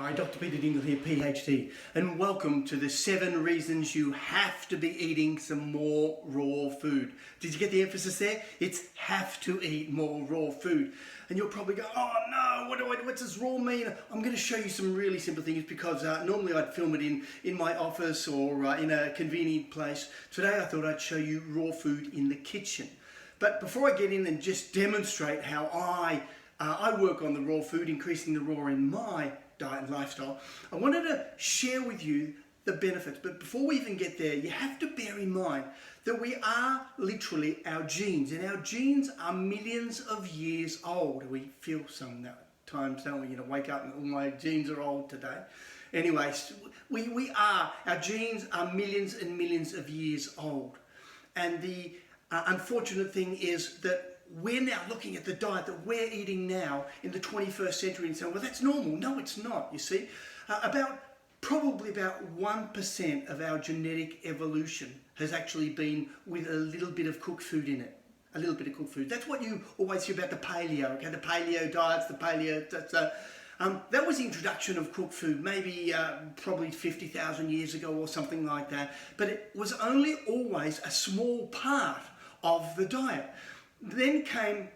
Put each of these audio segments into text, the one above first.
Hi, Dr. Peter Dingle here, PhD, and welcome to the 7 reasons you have to be eating some more raw food. Did you get the emphasis there? It's have to eat more raw food. And you'll probably go, oh no, what does raw mean? I'm going to show you some really simple things because normally I'd film it in my office or in a convenient place. Today I thought I'd show you raw food in the kitchen. But before I get in and just demonstrate how I work on the raw food, increasing the raw in my diet and lifestyle, I wanted to share with you the benefits. But before we even get there, you have to bear in mind that we are literally our genes, and our genes are millions of years old. We feel sometimes, don't we? Wake up and all my genes are old today. Anyways, our genes are millions and millions of years old. And the unfortunate thing is that we're now looking at the diet that we're eating now in the 21st century and saying, well, that's normal. No, it's not, you see. Probably about 1% of our genetic evolution has actually been with a little bit of cooked food in it. A little bit of cooked food. That's what you always hear about the paleo, okay? The paleo diets, that was the introduction of cooked food, maybe probably 50,000 years ago or something like that. But it was only always a small part of the diet. Then came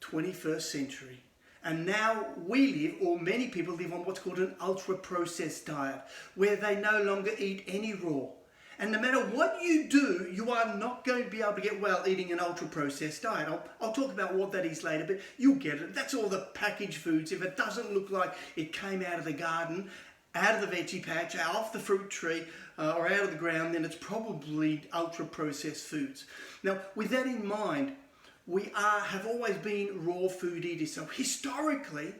21st century, and now we live, or many people live, on what's called an ultra-processed diet, where they no longer eat any raw. And no matter what you do, you are not going to be able to get well eating an ultra-processed diet. I'll talk about what that is later, but you'll get it. That's all the packaged foods. If it doesn't look like it came out of the garden, out of the veggie patch, off the fruit tree, or out of the ground, then it's probably ultra-processed foods. Now, with that in mind, we have always been raw food eaters. So historically,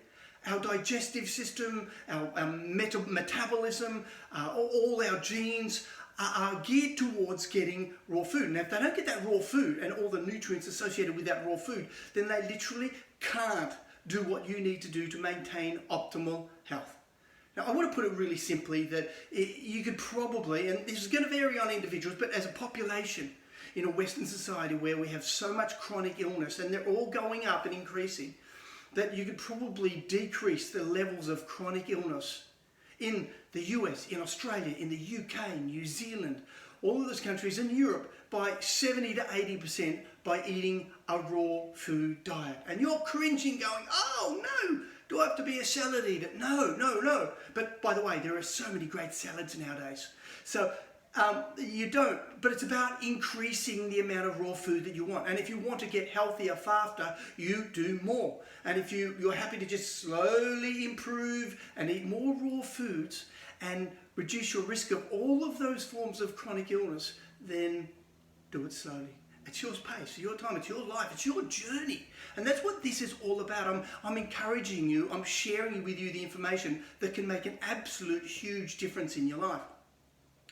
our digestive system, our metabolism, all our genes are geared towards getting raw food. Now, if they don't get that raw food and all the nutrients associated with that raw food, then they literally can't do what you need to do to maintain optimal health. Now, I want to put it really simply that you could probably, and this is going to vary on individuals, but as a population, in a Western society where we have so much chronic illness and they're all going up and increasing, that you could probably decrease the levels of chronic illness in the US, in Australia, in the UK, New Zealand, all of those countries, in Europe, by 70 to 80% by eating a raw food diet. And you're cringing going, oh no, do I have to be a salad eater? No. But by the way, there are so many great salads nowadays. So you don't, but it's about increasing the amount of raw food that you want. And if you want to get healthier faster, you do more. And if you're happy to just slowly improve and eat more raw foods and reduce your risk of all of those forms of chronic illness, then do it slowly. It's your pace, your time, it's your life, it's your journey. And that's what this is all about. I'm encouraging you, I'm sharing with you the information that can make an absolute huge difference in your life.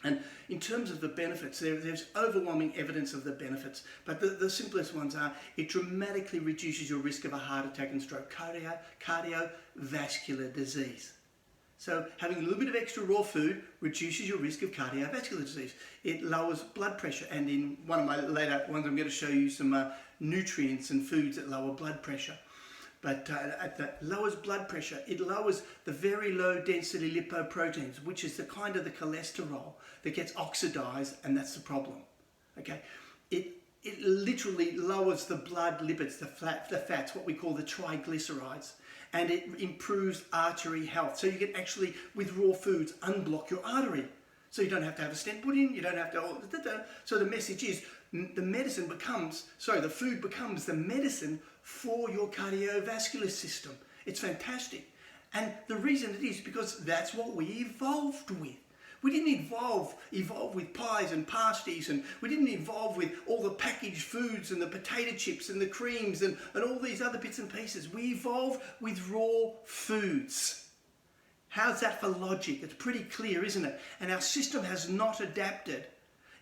And in terms of the benefits, there's overwhelming evidence of the benefits, but the simplest ones are it dramatically reduces your risk of a heart attack and stroke, cardiovascular disease. So having a little bit of extra raw food reduces your risk of cardiovascular disease. It lowers blood pressure, and in one of my later ones I'm going to show you some nutrients and foods that lower blood pressure. But that lowers blood pressure. It lowers the very low density lipoproteins, which is the kind of the cholesterol that gets oxidized, and that's the problem. Okay, it literally lowers the blood lipids, the fats, what we call the triglycerides, and it improves artery health. So you can actually, with raw foods, unblock your artery. So you don't have to have a stent put in, you don't have to, so the message is, the food becomes the medicine for your cardiovascular system. It's fantastic. And the reason it is because that's what we evolved with. We didn't evolve with pies and pasties, and we didn't evolve with all the packaged foods and the potato chips and the creams and all these other bits and pieces. We evolved with raw foods. How's that for logic? It's pretty clear, isn't it? And our system has not adapted.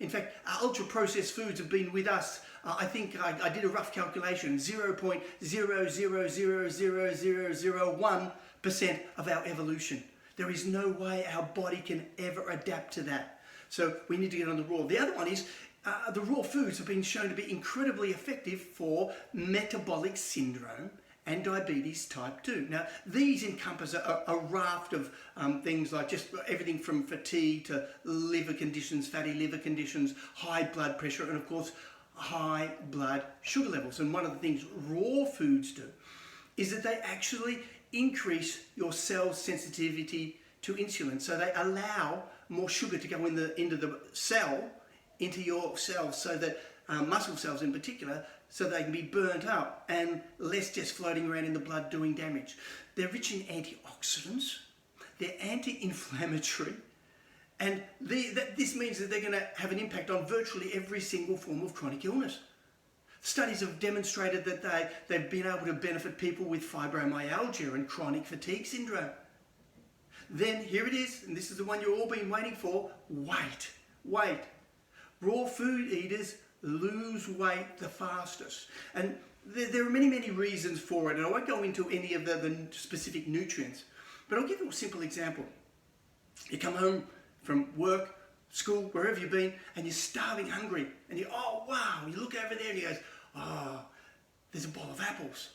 In fact, our ultra-processed foods have been with us, I think I did a rough calculation, 0.000001% of our evolution. There is no way our body can ever adapt to that. So we need to get on the raw. The other one is the raw foods have been shown to be incredibly effective for metabolic syndrome and diabetes type 2. Now, these encompass a raft of things like just everything from fatigue to liver conditions, fatty liver conditions, high blood pressure, and of course, high blood sugar levels. And one of the things raw foods do is that they actually increase your cell's sensitivity to insulin. So they allow more sugar to go into the cell, into your cells, so that muscle cells in particular, so they can be burnt up and less just floating around in the blood doing damage. They're rich in antioxidants, they're anti-inflammatory, and this means that they're going to have an impact on virtually every single form of chronic illness. Studies have demonstrated that they've been able to benefit people with fibromyalgia and chronic fatigue syndrome. Then here it is, and this is the one you've all been waiting for, weight. Raw food eaters lose weight the fastest. And there are many reasons for it, and I won't go into any of the specific nutrients, but I'll give you a simple example. You come home from work, school, wherever you've been, and you're starving hungry, and oh wow, you look over there and you go, oh, there's a bowl of apples.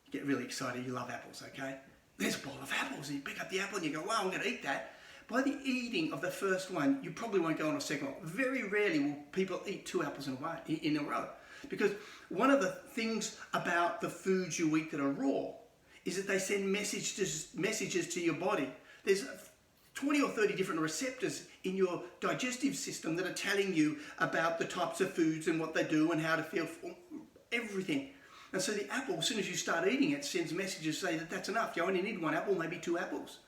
You get really excited, you love apples, okay? There's a bowl of apples, and you pick up the apple and you go, wow, I'm going to eat that. By the eating of the first one, you probably won't go on a second one. Very rarely will people eat 2 apples in a row. Because one of the things about the foods you eat that are raw is that they send messages to your body. There's 20 or 30 different receptors in your digestive system that are telling you about the types of foods and what they do and how to feel, everything. And so the apple, as soon as you start eating it, sends messages say that that's enough. You only need 1 apple, maybe 2 apples.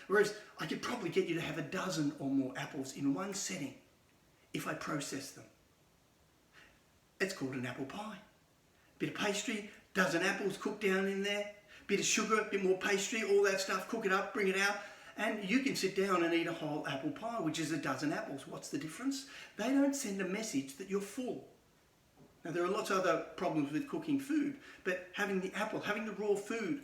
Whereas I could probably get you to have a dozen or more apples in one setting if I process them. It's called an apple pie. Bit of pastry, dozen apples cooked down in there, bit of sugar, bit more pastry, all that stuff, cook it up, bring it out, and you can sit down and eat a whole apple pie, which is a dozen apples. What's the difference? They don't send a message that you're full. Now, there are lots of other problems with cooking food, but having the apple, having the raw food,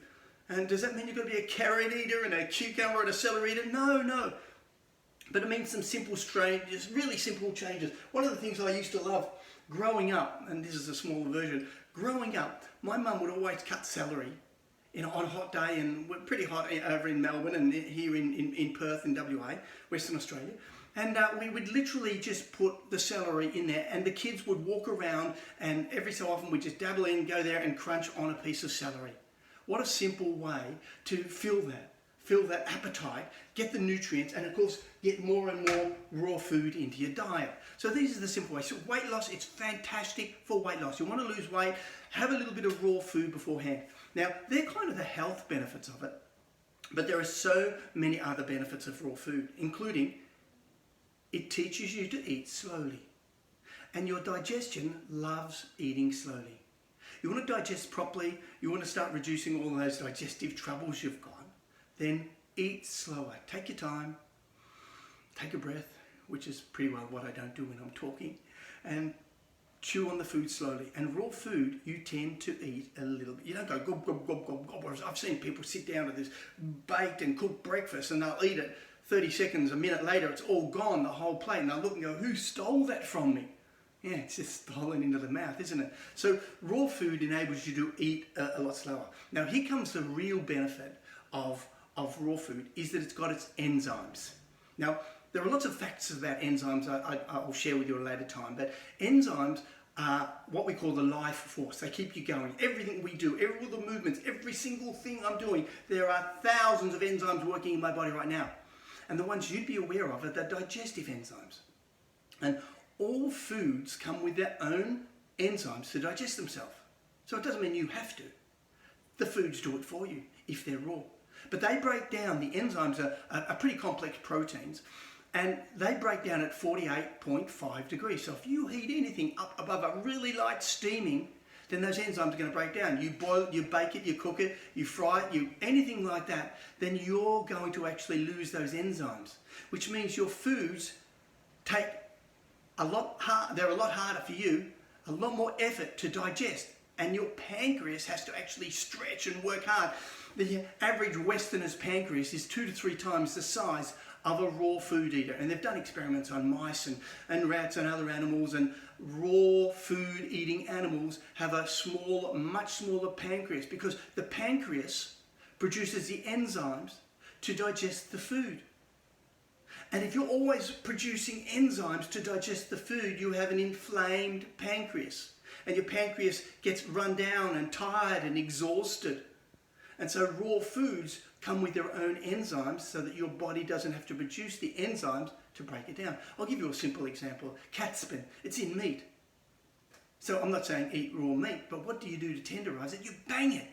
and does that mean you've got to be a carrot eater and a cucumber and a celery eater? No. But it means some simple changes, really simple changes. One of the things I used to love growing up, and this is a smaller version, growing up, my mum would always cut celery on a hot day, and we're pretty hot over in Melbourne and here in Perth in WA, Western Australia. And we would literally just put the celery in there, and the kids would walk around, and every so often we'd just dabble in, go there and crunch on a piece of celery. What a simple way to fill that appetite, get the nutrients, and of course get more and more raw food into your diet. So these are the simple ways. So weight loss, it's fantastic for weight loss. You want to lose weight, have a little bit of raw food beforehand. Now, they're kind of the health benefits of it, but there are so many other benefits of raw food, including it teaches you to eat slowly. And your digestion loves eating slowly. You want to digest properly, you want to start reducing all those digestive troubles you've got, then eat slower. Take your time, take a breath, which is pretty well what I don't do when I'm talking, and chew on the food slowly. And raw food, you tend to eat a little bit. You don't go gob, gob, gob, gob, gob. Whereas I've seen people sit down to this baked and cooked breakfast and they'll eat it 30 seconds, a minute later, it's all gone, the whole plate, and they'll look and go, who stole that from me? Yeah, it's just stolen into the mouth, isn't it? So raw food enables you to eat a lot slower. Now here comes the real benefit of raw food, is that it's got its enzymes. Now, there are lots of facts about enzymes I'll share with you at a later time, but enzymes are what we call the life force. They keep you going. Everything we do, all the movements, every single thing I'm doing, there are thousands of enzymes working in my body right now. And the ones you'd be aware of are the digestive enzymes. And all foods come with their own enzymes to digest themselves. So it doesn't mean you have to. The foods do it for you if they're raw. But they break down, the enzymes are pretty complex proteins, and they break down at 48.5 degrees. So if you heat anything up above a really light steaming, then those enzymes are going to break down. You boil it, you bake it, you cook it, you fry it, anything like that, then you're going to actually lose those enzymes, which means your foods take they're a lot harder for you, a lot more effort to digest. and your pancreas has to actually stretch and work hard. The average Westerner's pancreas is 2 to 3 times the size of a raw food eater, and they've done experiments on mice and rats and other animals, and raw food eating animals have a much smaller pancreas, because the pancreas produces the enzymes to digest the food. And if you're always producing enzymes to digest the food, you have an inflamed pancreas, and your pancreas gets run down and tired and exhausted. And so raw foods come with their own enzymes so that your body doesn't have to produce the enzymes to break it down. I'll give you a simple example. Catspin, it's in meat. So I'm not saying eat raw meat, but what do you do to tenderize it? You bang it.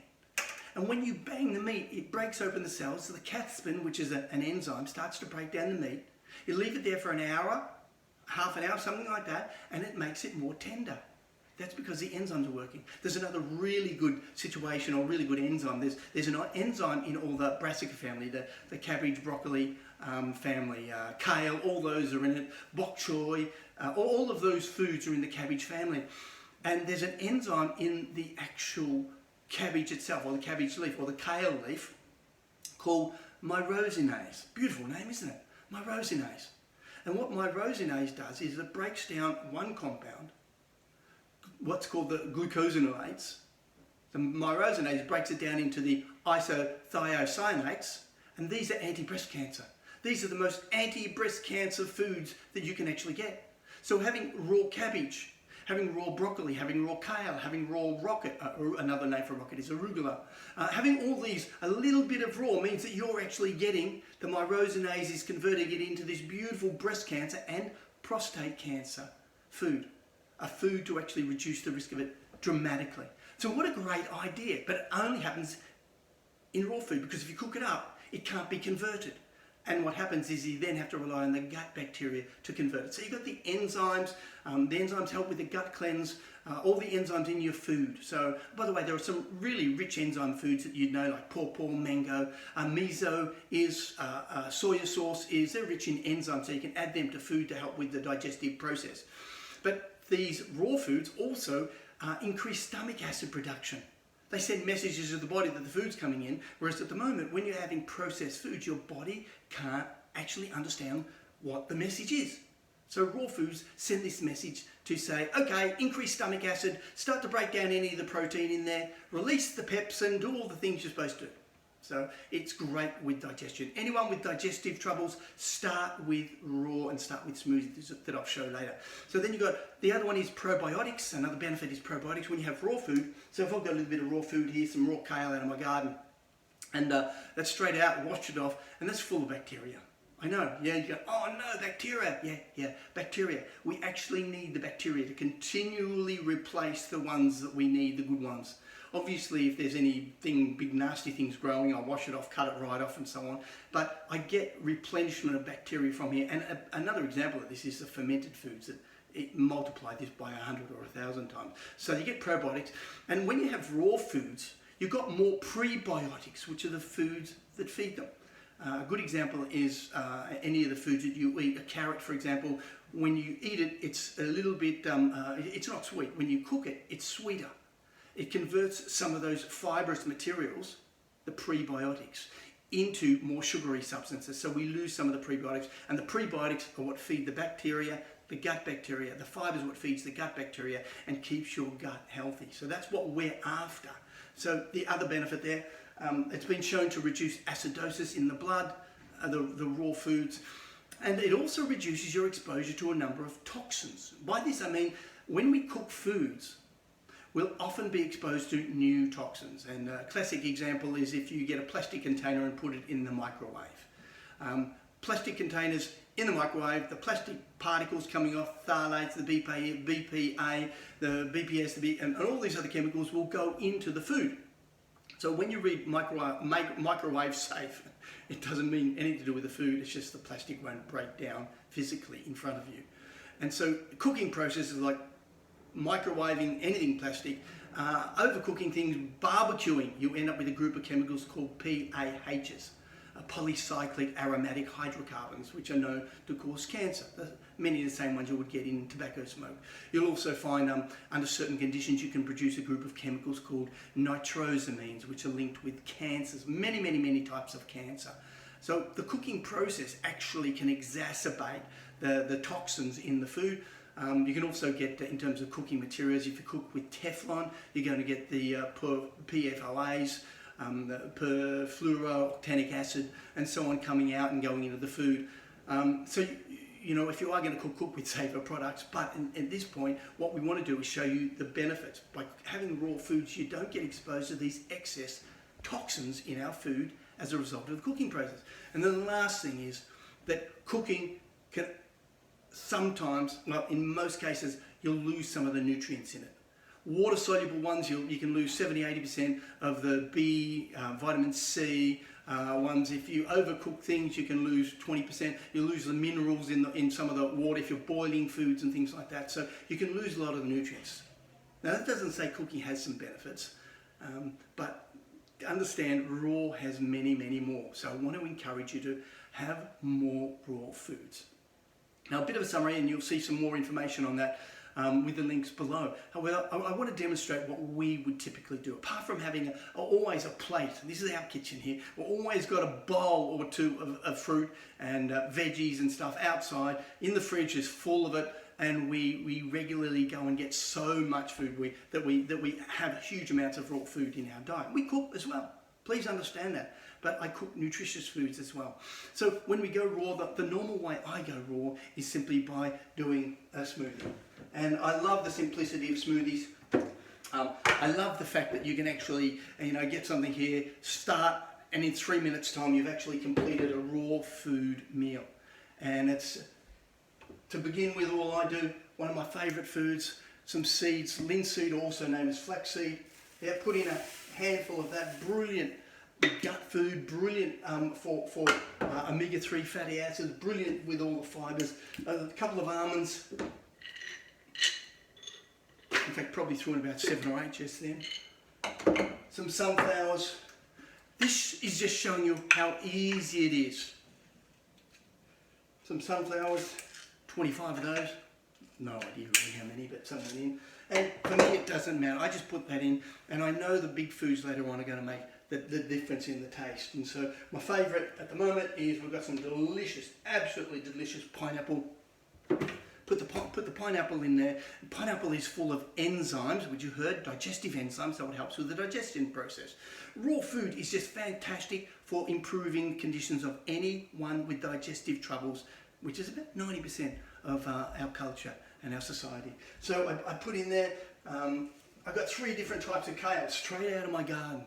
And when you bang the meat, it breaks open the cells. So the catspin, which is an enzyme, starts to break down the meat. You leave it there for an hour, half an hour, something like that, and it makes it more tender. That's because the enzymes are working. There's another really good situation, or really good enzyme. There's an enzyme in all the brassica family, the cabbage, broccoli family, kale, all those are in it, bok choy, all of those foods are in the cabbage family. And there's an enzyme in the actual cabbage itself, or the cabbage leaf, or the kale leaf, called myrosinase. Beautiful name, isn't it? Myrosinase. And what myrosinase does is it breaks down one compound, what's called the glucosinolates. The myrosinase breaks it down into the isothiocyanates, and these are anti-breast cancer. These are the most anti-breast cancer foods that you can actually get. So having raw cabbage, having raw broccoli, having raw kale, having raw rocket, another name for rocket is arugula. Having all these, a little bit of raw means that you're actually getting, the myrosinase is converting it into this beautiful breast cancer and prostate cancer food. A food to actually reduce the risk of it dramatically. So what a great idea, but it only happens in raw food, because if you cook it up, it can't be converted. And what happens is you then have to rely on the gut bacteria to convert it. So you've got the enzymes help with the gut cleanse, all the enzymes in your food. So, by the way, there are some really rich enzyme foods that you'd know, like pawpaw, mango, miso is, soya sauce is, they're rich in enzymes, so you can add them to food to help with the digestive process. But these raw foods also increase stomach acid production. They send messages to the body that the food's coming in, whereas at the moment, when you're having processed foods, your body can't actually understand what the message is. So raw foods send this message to say, okay, increase stomach acid, start to break down any of the protein in there, release the pepsin, do all the things you're supposed to do. So it's great with digestion. Anyone with digestive troubles, start with raw and start with smoothies that I'll show later. So then you've got, the other one is probiotics. Another benefit is probiotics when you have raw food. So if I've got a little bit of raw food here, some raw kale out of my garden, and that's straight out, washed it off, and that's full of bacteria. I know, yeah, you go, oh no, bacteria. Yeah, bacteria. We actually need the bacteria to continually replace the ones that we need, the good ones. Obviously, if there's anything, big nasty things growing, I'll wash it off, cut it right off and so on. But I get replenishment of bacteria from here. And another example of this is the fermented foods that multiply this by 100 or 1,000 times. So you get probiotics. And when you have raw foods, you've got more prebiotics, which are the foods that feed them. A good example is any of the foods that you eat. A carrot, for example, when you eat it, it's a little bit, it's not sweet. When you cook it, it's sweeter. It converts some of those fibrous materials, the prebiotics, into more sugary substances. So we lose some of the prebiotics, and the prebiotics are what feed the bacteria, the gut bacteria. The fiber is what feeds the gut bacteria and keeps your gut healthy. So that's what we're after. So the other benefit there, it's been shown to reduce acidosis in the blood, the raw foods, and it also reduces your exposure to a number of toxins. By this I mean, when we cook foods, we'll often be exposed to new toxins. And a classic example is if you get a plastic container and put it in the microwave. Plastic containers in the microwave, the plastic particles coming off, phthalates, the BPA, the BPS, and all these other chemicals will go into the food. So when you read microwave safe, it doesn't mean anything to do with the food, it's just the plastic won't break down physically in front of you. And so cooking processes like microwaving anything plastic, overcooking things, barbecuing, you end up with a group of chemicals called PAHs. polycyclic aromatic hydrocarbons, which are known to cause cancer. Many of the same ones you would get in tobacco smoke. You'll also find under certain conditions you can produce a group of chemicals called nitrosamines, which are linked with cancers, many types of cancer. So the cooking process actually can exacerbate the toxins in the food. You can also get, in terms of cooking materials, if you cook with Teflon, you're going to get the PFOAs, the perfluorooctanic acid, and so on coming out and going into the food. So, you know, if you are going to cook with safer products, but at this point, what we want to do is show you the benefits. By having raw foods, you don't get exposed to these excess toxins in our food as a result of the cooking process. And then the last thing is that cooking can sometimes, well, in most cases, you'll lose some of the nutrients in it. Water-soluble ones, you can lose 70-80% of the B, vitamin C ones. If you overcook things, you can lose 20%. You lose the minerals in some of the water if you're boiling foods and things like that. So you can lose a lot of the nutrients. Now that doesn't say cooking has some benefits, but understand raw has many more. So I want to encourage you to have more raw foods. Now a bit of a summary, and you'll see some more information on that with the links below. However, I want to demonstrate what we would typically do. Apart from having always a plate, this is our kitchen here, we've always got a bowl or two of fruit and veggies and stuff outside. In the fridge is full of it, and we regularly go and get so much food that we have huge amounts of raw food in our diet. We cook as well. Please understand that. But I cook nutritious foods as well. So when we go raw, the normal way I go raw is simply by doing a smoothie. And I love the simplicity of smoothies. I love the fact that you can actually, get something here, start, and in 3 minutes time you've actually completed a raw food meal. And it's, to begin with, all I do, one of my favourite foods, some seeds, linseed, also known as flaxseed. Yeah, put in a handful of that, brilliant gut food, brilliant for omega-3 fatty acids, brilliant with all the fibres. A couple of almonds. In fact, probably threw in about 7 or 8 just then. Some sunflowers. This is just showing you how easy it is. Some sunflowers, 25 of those. No idea really how many, but some went in. And for me, it doesn't matter. I just put that in, and I know the big foods later on are going to make the difference in the taste. And so my favourite at the moment is we've got some delicious, absolutely delicious pineapple. Put the pineapple in there. Pineapple is full of enzymes, which you heard, digestive enzymes, so it helps with the digestion process. Raw food is just fantastic for improving conditions of anyone with digestive troubles, which is about 90% of our culture and our society. So I put in there, I've got 3 different types of kale straight out of my garden.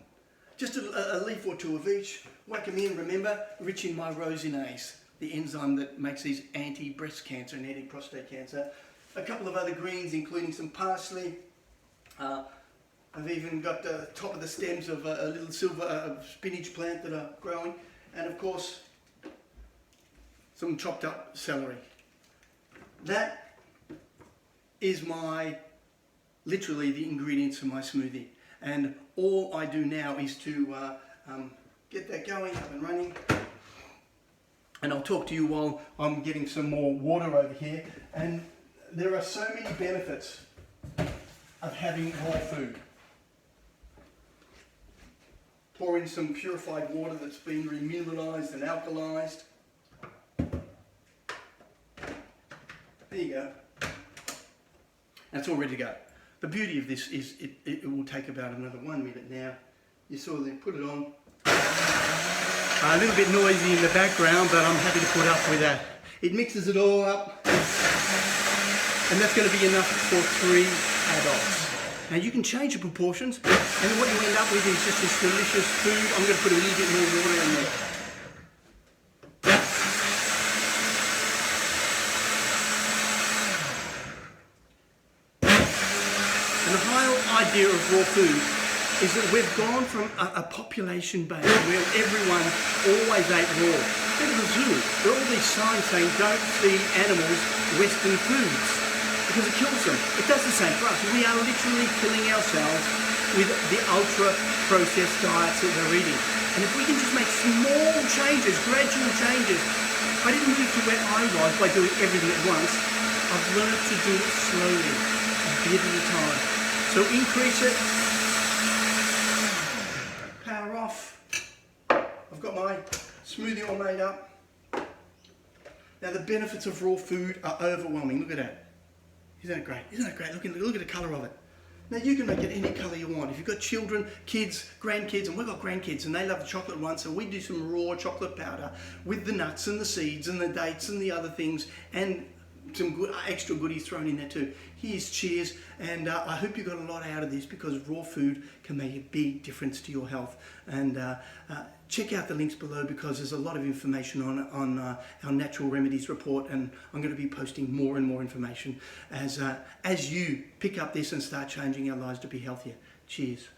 Just a leaf or 2 of each. Whack them in, remember, rich in myrosinase, the enzyme that makes these anti-breast cancer and anti-prostate cancer. A couple of other greens, including some parsley. I've even got the top of the stems of a little silver spinach plant that are growing. And of course, some chopped up celery. That is literally the ingredients for my smoothie. And all I do now is to get that going, up and running. And I'll talk to you while I'm getting some more water over here. And there are so many benefits of having raw food. Pour in some purified water that's been remineralized and alkalized. There you go. And it's all ready to go. The beauty of this is it will take about another 1 minute now. You saw them put it on. A little bit noisy in the background, but I'm happy to put up with that. It mixes it all up, and that's going to be enough for 3 adults. Now you can change the proportions, and what you end up with is just this delicious food. I'm going to put a little bit more water in there. And the whole idea of raw food is that we've gone from a population base where everyone always ate raw. Go to the zoo. There are all these signs saying don't feed animals Western foods because it kills them. It does the same for us. We are literally killing ourselves with the ultra-processed diets that they're eating. And if we can just make small changes, gradual changes, I didn't move to where I was by doing everything at once. I've learned to do it slowly, a bit at a time. So increase it, power off. I've got my smoothie all made up. Now the benefits of raw food are overwhelming. Look at that. Isn't that great? Isn't that great? Look at the colour of it. Now you can make it any colour you want. If you've got children, kids, grandkids, and we've got grandkids and they love the chocolate one, so we do some raw chocolate powder with the nuts and the seeds and the dates and the other things and some good, extra goodies thrown in there too. Here's cheers, and I hope you got a lot out of this because raw food can make a big difference to your health. And check out the links below because there's a lot of information on our natural remedies report, and I'm going to be posting more and more information as you pick up this and start changing our lives to be healthier. Cheers.